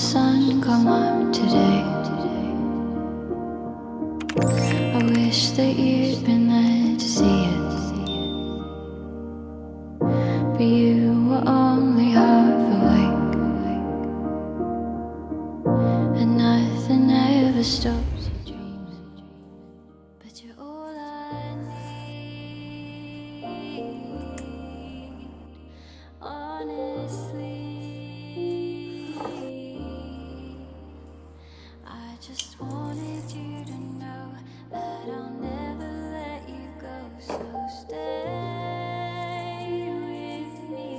sun come up today. I wish that you'd been there to see it, but you were only half awake, and nothing ever stops your dreams, but you're all I need, honestly. I just wanted you to know that I'll never let you go, so stay with me.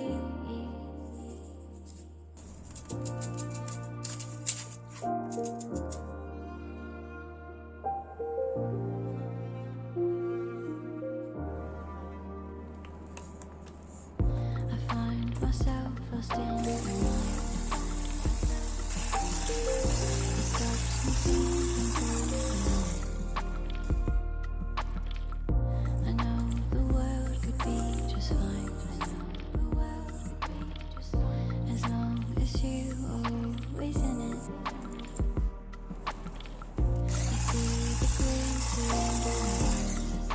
I find myself lost in your mind. It stops me thinking clearly. I know the world could be just fine. As long as you are always in it. I see the glitter in your eyes.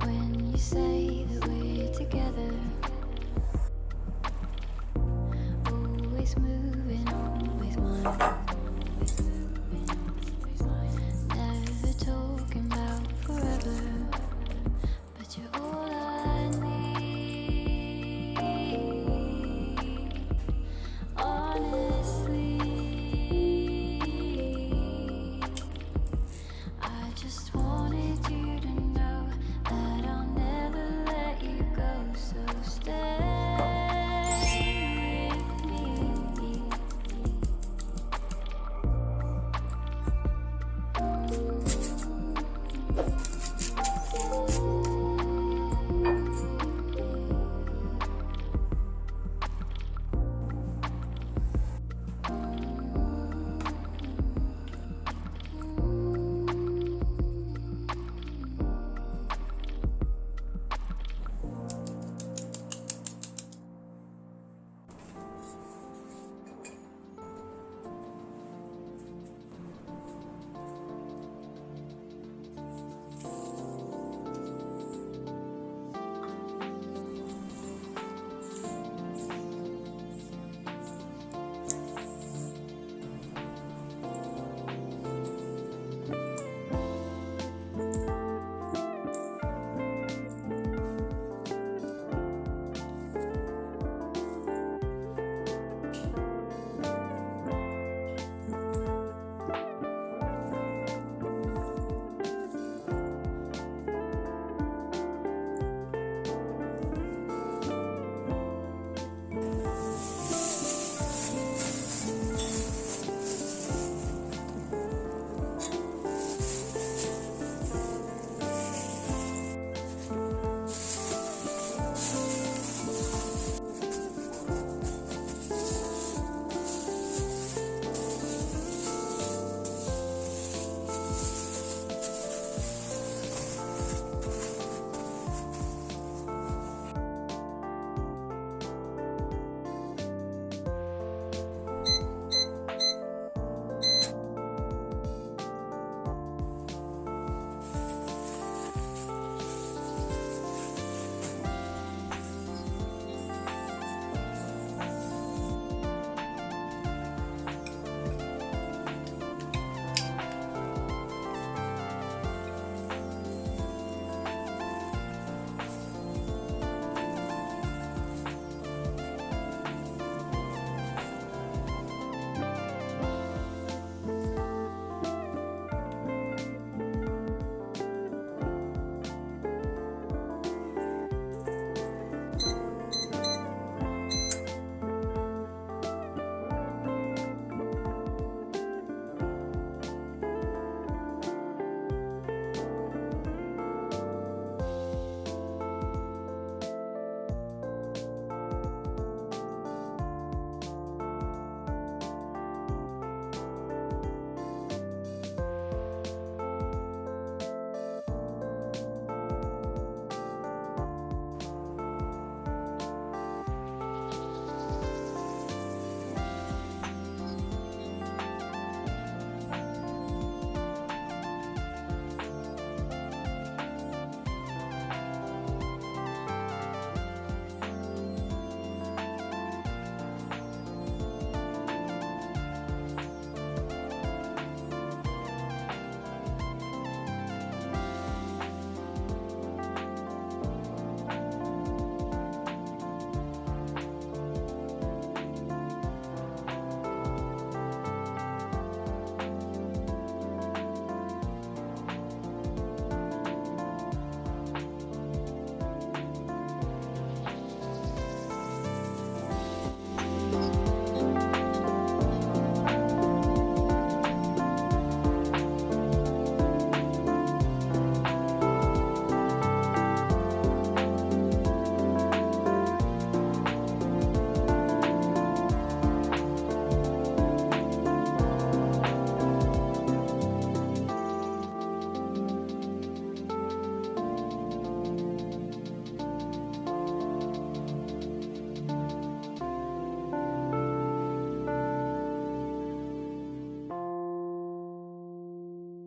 When you say that we're together, always moving, always mine.